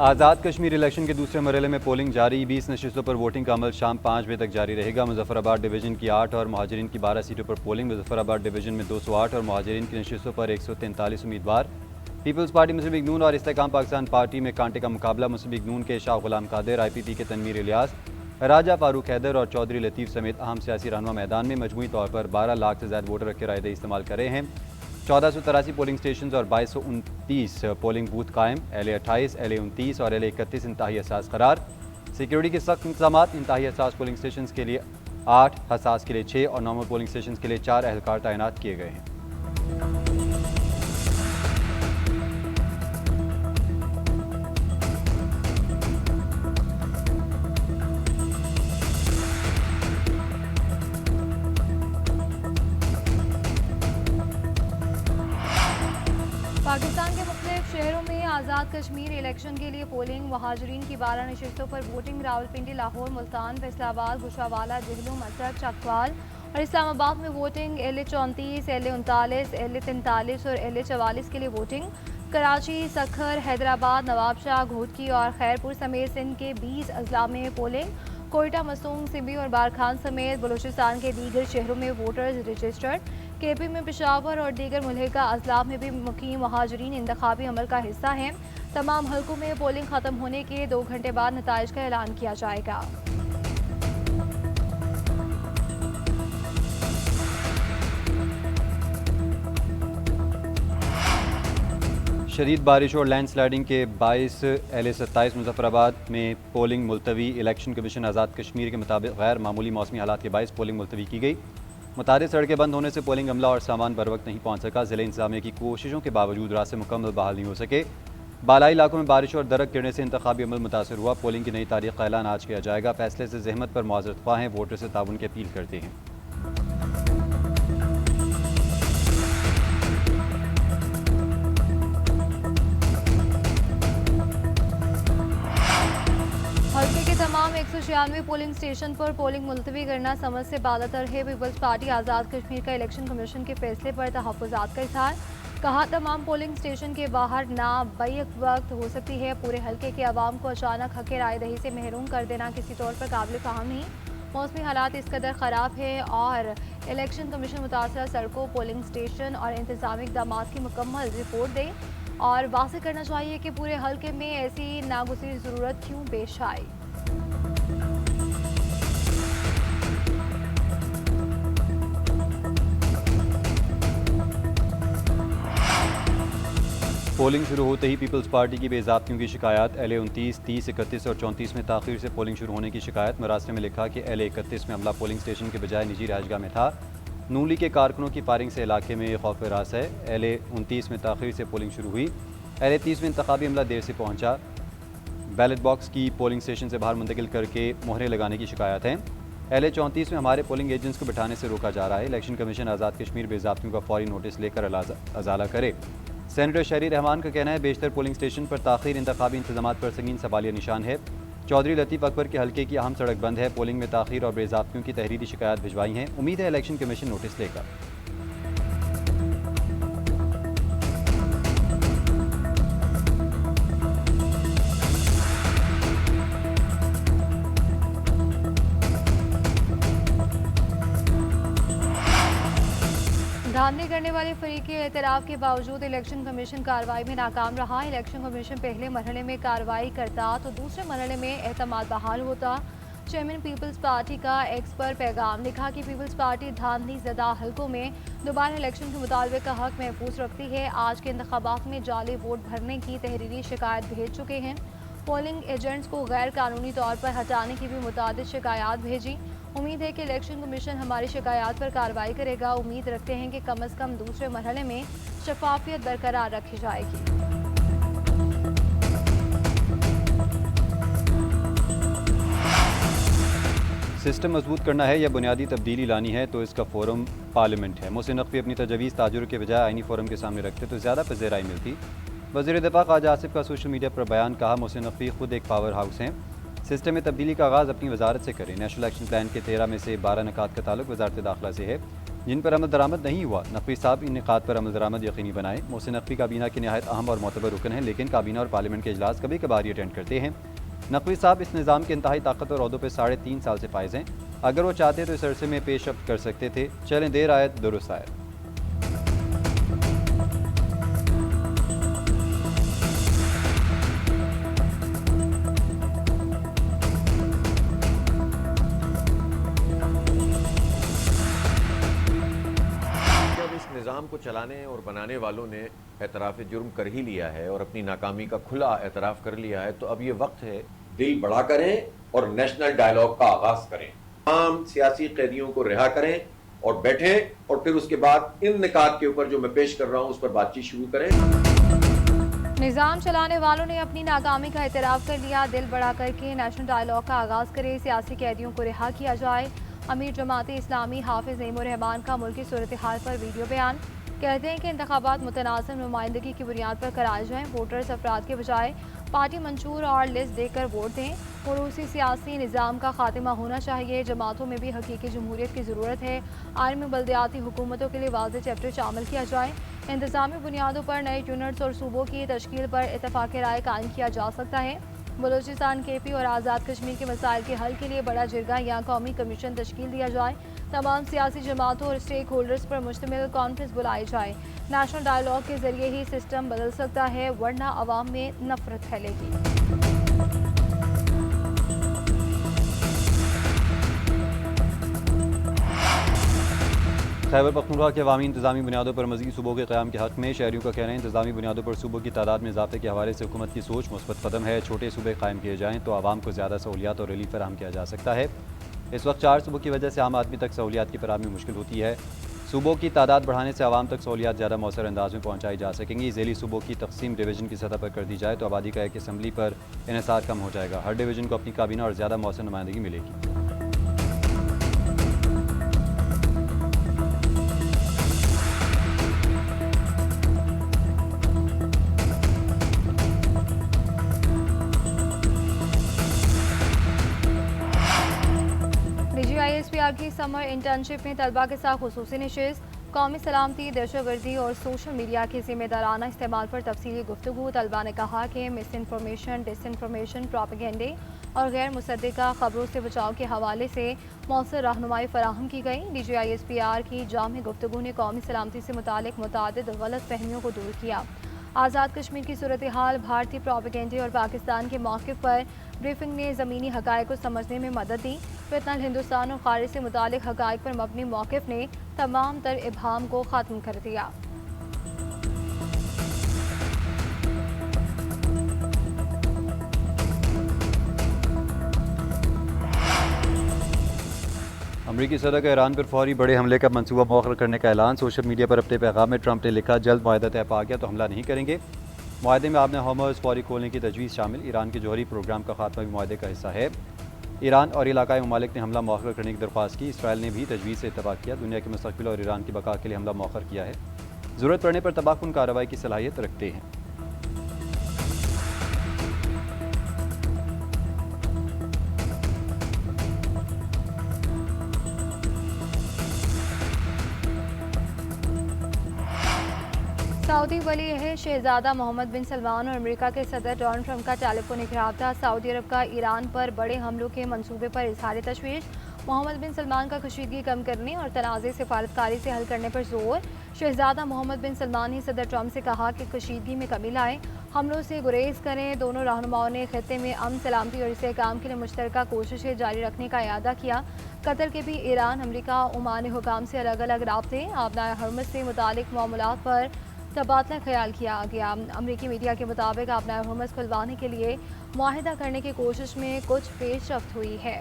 Azad Kashmir election के दूसरे मरहले में पोलिंग जारी। 20 नशिस्तों पर वोटिंग का अमल शाम 5 बजे तक जारी रहेगा। मुजफ्फराबाद डिवीजन की 8 और महाजरीन की 12 सीटों पर पोलिंग। मुजफ्फराबाद डिवीजन में 208 और महाजरीन की नशिस्तों पर 143 उम्मीदवार। पीपल्स पार्टी मुस्लिम लीग नून और इस्तेकाम पाकिस्तान पार्टी में कांटे का मुकाबला। मुस्लिम लीग नून के शाह गुलाम कादिर, IPP के तनवीर इलियास, राजा फारूक हैदर और चौधरी लतीफ़ समेत अहम सियासी रहनुमा मैदान में। मजमूई तौर पर 12 लाख से ज़्यादा वोटर के रायदही इस्तेमाल कर रहे हैं। 1483 पोलिंग स्टेशन और 2229 पोलिंग बूथ कायम। LA 28, LA 29 और LA 31 इंतहाई हसास करार। सिक्योरिटी के सख्त इंतजाम। इंतहाई हसास पोलिंग स्टेशन के लिए 8, हसास के लिए 6 और नॉर्मल पोलिंग स्टेशन के लिए 4 एहलकार तैनात किए गए हैं। पाकिस्तान के मुख्तलिफ शहरों में आज़ाद कश्मीर इलेक्शन के लिए पोलिंग। महाजरीन की 12 नशिस्तों पर वोटिंग। रावलपिंडी, लाहौर, मुल्तान, फैसलाबाद, गुजरावाला, जिहलू, मसरत, चकवाल और इस्लामाबाद में वोटिंग। LA 34, LA 39, LA 43 और LA 44 के लिए वोटिंग। कराची, सखर, हैदराबाद, नवाबशाह, घोटकी और खैरपुर समेत सिंध के 20 अजला में पोलिंग। कोयटा, मसूम, सिंबी और बारखान समेत बलूचिस्तान के दीगर शहरों में वोटर्स रजिस्टर्ड। KP में पेशावर और दीगर मुल्हिका अजला में भी मुकीम महाजरीन इंतखाबी अमल का हिस्सा हैं। तमाम हलकों में पोलिंग खत्म होने के 2 घंटे बाद नताइज का ऐलान किया जाएगा। शदीद बारिश और लैंडस्लाइडिंग के बाइस LA 27 मुजफ्फराबाद में polling मुलतवी। Election commission Azad Kashmir के मुताबिक गैर मामूली मौसमी हालात के बाइस पोलिंग मुलतवी की गई। मुतादिद सड़कें बंद होने से पोलिंग अमला और सामान बर वक्त नहीं पहुँच सका। ज़िले इंतजामिया की कोशिशों के बावजूद रास्ते मुकम्मल बहाल नहीं हो सके। बालाई इलाकों में बारिश और दरक गिरने से इंतखाबी अमल मुतासर हुआ। पोलिंग की नई तारीख का ऐलान आज किया जाएगा। फैसले से जहमत पर मुआज़रत ख्वाह हैं, वोटर से ताउन की अपील करते हैं। हल्के के तमाम 196 पोलिंग स्टेशन पर पोलिंग मुलतवी करना समझ से बालातर है। पीपल्स पार्टी आज़ाद कश्मीर का इलेक्शन कमीशन के फैसले पर तहफ़्फ़ुज़ात का इज़हार। कहा, तमाम पोलिंग स्टेशन के बाहर ना बैक वक्त हो सकती है। पूरे हल्के के अवाम को अचानक हक़ राय दही से महरूम कर देना किसी तौर पर काबिल फ़हम नहीं। मौसमी हालात इस कदर ख़राब है और इलेक्शन कमीशन मुतासरा सड़कों, पोलिंग स्टेशन और इंतज़ामी इक़दाम की मुकम्मल रिपोर्ट दे और वाज़ेह करना चाहिए कि पूरे हल्के में ऐसी नागुज़ीर ज़रूरत क्यों पेश आई। पोलिंग शुरू होते ही पीपल्स पार्टी की बेज़ाब्तियों की शिकायत। LA 29, 30, 31 और 34 में ताख़ीर से पोलिंग शुरू होने की शिकायत। मरासले में लिखा कि LA 31 में अमला पोलिंग स्टेशन के बजाय निजी रहायशगाह में था। नून लीग के कारकुनों की फायरिंग से इलाके में खौफ रास है। LA 29 में ताख़ीर से पोलिंग शुरू हुई। LA 30 में इंतखाबी अमला देर से पहुँचा। बैलेट बॉक्स की पोलिंग स्टेशन से बाहर मुंतकिल करके मोहरें लगाने की शिकायत है। LA 34 में हमारे पोलिंग एजेंट्स को बिठाने से रोका जा रहा है। इलेक्शन कमीशन आज़ाद कश्मीर बेज़ाब्तियों का फौरी नोटिस लेकर अजाला करे। सेनेटर शहरी रहमान का कहना है, बेशतर पोलिंग स्टेशन पर ताख़ीर इंतखाबी इंतजामात पर संगीन सवालिया निशान है। चौधरी लतीफ़ अकबर के हल्के की अहम सड़क बंद है। पोलिंग में ताख़ीर और बेज़ाब्तियों की तहरीरी शिकायत भिजवाई हैं। उम्मीद है इलेक्शन कमीशन नोटिस लेगा। धांधली करने वाले फरीक के एतराफ़ के बावजूद इलेक्शन कमीशन कार्रवाई में नाकाम रहा। इलेक्शन कमीशन पहले मरहले में कार्रवाई करता तो दूसरे मरहले में एतमाद बहाल होता। चेयरमैन पीपल्स पार्टी का एक्स पर पैगाम लिखा कि पीपल्स पार्टी धांधली ज़दा हल्कों में दोबारा इलेक्शन के मुतालबे का हक महफूज रखती है। आज के इंतखाबात में जाली वोट भरने की तहरीरी शिकायत भेज चुके हैं। पोलिंग एजेंट्स को गैर कानूनी तौर पर हटाने की भी मुतादिद शिकायत भेजी। उम्मीद है कि इलेक्शन कमीशन हमारी शिकायत पर कार्रवाई करेगा। उम्मीद रखते हैं कि कम अज़ कम दूसरे मरहले में शफाफियत बरकरार रखी जाएगी। सिस्टम मजबूत करना है या बुनियादी तब्दीली लानी है तो इसका फोरम पार्लियामेंट है। मोहसिन नकवी अपनी तजवीज़ ताजुर के बजाय आइनी फोरम के सामने रखते तो ज़्यादा पज़ीराई मिलती। वज़ीर दिफ़ा ख़ाजा आसिफ का सोशल मीडिया पर बयान। कहा, मोहसिन नकवी खुद एक पावर हाउस हैं। सिस्टम में तब्दीली का आगाज़ अपनी वजारत से करें। नेशनल एक्शन प्लान के 13 में से 12 नकात का ताल्लुक वजारत दाखिला से है। जिन पर अमल दरामद नहीं हुआ, नकवी साहब इन निकात पर अमल दरामद यकीनी बनाएं। मोहसिन नकवी काबीना के नहायत अहम और मोतबर रुकन हैं, लेकिन काबीना और पार्लियामेंट के इजलास कभी कभार ही अटेंड करते हैं। नकवी साहब इस निज़ाम के इंतहाई ताकतवर ओहदों पर 3.5 साल से फायज हैं। अगर वो चाहते तो इस अरसे में पेशरफ्त कर सकते थे। चलें, देर आयत दुरुस्त आयत। निज़ाम को चलाने और बनाने वालों ने एतराफ़ जुर्म कर ही लिया है और अपनी नाकामी का खुला एतराफ़ कर लिया है, तो अब ये वक्त है दिल बड़ा करें और नेशनल डायलॉग का आगाज़ करें। तमाम सियासी कैदियों को रिहा करें और बैठें और फिर उसके बाद इन निकात के ऊपर जो मैं पेश कर रहा हूँ उस पर बातचीत शुरू करें। निज़ाम चलाने वालों ने अपनी नाकामी का एतराफ़ कर लिया। दिल बड़ा करके नेशनल डायलॉग का आगाज़ करें, सियासी कैदियों को रिहा किया जाए। अमीर जमात इस्लामी हाफिज़ नईमुर रहमान का मुल्की सूरत हाल पर वीडियो बयान। कहते हैं कि इंतखाबात मुतनाज़िम नुमाइंदगी की बुनियाद पर कराए जाएँ। वोटर्स अफराद के बजाय पार्टी मंशूर और लिस्ट देकर वोट दें। पुरूसी सियासी निज़ाम का खात्मा होना चाहिए। जमातों में भी हकीकी जमहूरियत की ज़रूरत है। आलमी बल्दियाती हुकूमतों के लिए वाज़ेह चैप्टर शामिल किया जाए। इंतज़ामी बुनियादों पर नए यूनिट्स और सूबों की तश्कील पर इत्तफ़ाक़ राय कायम किया जा सकता है। बलूचिस्तान, केपी और आज़ाद कश्मीर के मसाइल के हल के लिए बड़ा जिरगा या कौमी कमीशन तश्कील दिया जाए। तमाम सियासी जमातों और स्टेक होल्डर्स पर मुश्तमिल कॉन्फ्रेंस बुलाई जाए। नेशनल डायलॉग के जरिए ही सिस्टम बदल सकता है, वरना अवाम में नफरत फैलेगी। खैबर पख्तूनख्वा के अवामी इंतजामी बुनियादों पर मज़ीद सूबों के क़याम के हक़ में शहरियों का कहना है इंतजामी बुनियादों पर सूबों की तादाद में इजाफे के हवाले से हुकूमत की सोच मुस्बत कदम है। छोटे सूबे कायम किए जाएँ तो आवाम को ज़्यादा सहूलियात और रिलीफ फराहम किया जा सकता है। इस वक्त 4 सूबों की वजह से आम आदमी तक सहूलियात की फराहमी मुश्किल होती है। सूबों की तादाद बढ़ाने से आवाम तक सहूलियात ज़्यादा मौसर अंदाज में पहुँचाई जा सकेंगी। ज़ैली सूबों की तकसीम डिवीज़न की सतह पर कर दी जाए तो आबादी का एक असम्बली पर इन्हिसार कम हो जाएगा। हर डिवीज़न को अपनी काबीना और ज़्यादा मौसर नुमाइंदगी मिलेगी। DGISPR की समर इंटर्नशिप में तलबा के साथ खुसूसी नशिस्त। कौमी सलामती, दहशतगर्दी और सोशल मीडिया के जिम्मेदाराना इस्तेमाल पर तफसीली गुफ्तगू। तलबा ने कहा कि मिस इन्फॉर्मेशन, डिसइन्फॉर्मेशन, प्रोपेगेंडे और गैर मुसद्दिका खबरों से बचाव के हवाले से मौसर रहनुमाई फराहम की गई। DGISPR की जाम गुफ्तगू ने कौमी सलामती से मुतालिक मुतादिद गलत फहमियों को दूर किया। आज़ाद कश्मीर की सूरत हाल, भारतीय प्रोपेगेंडे और पाकिस्तान के मौक़िफ़ पर ब्रीफिंग ने ज़मीनी हक़ाइक़ को समझने में मदद दी। फितनल हिंदुस्तान और खारिज से मुतालिक हक़ाइक़ पर मबनी मौक़िफ़ ने तमाम तर इबहाम को ख़त्म कर दिया। अमरीकी सदर का ईरान पर फौरी बड़े हमले का मनसूबा मौखर करने का ऐलान। सोशल मीडिया पर अपने पैगाम में ट्रंप ने लिखा, जल्द मुआहदा तय पा गया तो हमला नहीं करेंगे। मुआहदे में आपने होमर्स फौरी खोलने की तजवीज़ शामिल। ईरान के जौहरी प्रोग्राम का खात्मा भी मुआहदे का हिस्सा है। ईरान और इलाकाई ममालिक ने हमला मौखर करने की दरख्वास्त की। इसराइल ने भी तजवीज़ से इत्तफाक किया। दुनिया के मुस्तक़बिल और ईरान की बका के लिए हमला मौखर किया है। ज़रूरत पड़ने पर तबाहकुन कार्रवाई की सलाहियत रखते हैं। सऊदी वली अहद शहजादा मोहम्मद बिन सलमान और अमेरिका के सदर डोनाल्ड ट्रंप का टेलीफोनिक रब्ता। सऊदी अरब का ईरान पर बड़े हमलों के मंसूबे पर इजहार तशवीश। मोहम्मद बिन सलमान का कशीदगी कम करने और तनाज़े सिफारतकारी से हल करने पर जोर। शहजादा मोहम्मद बिन सलमान ने सदर ट्रंप से कहा कि कशीदगी में कमी लाएं, हमलों से गुरेज करें। दोनों रहनुमाओं ने खित्ते में अमन, सलामती और इस्तेहकाम के लिए मुश्तरका कोशिशें जारी रखने का इरादा किया। कतर के भी ईरान, अमरीका, ओमान हुकाम से अलग अलग राब्ते, आबनाए हरमत से मुतालिक मामलात पर तबादला ख्याल किया गया। अमरीकी मीडिया के मुताबिक आबनाए हरमत खुलवाने के लिए मुआहिदा करने की कोशिश में कुछ पेशरफ्त हुई है।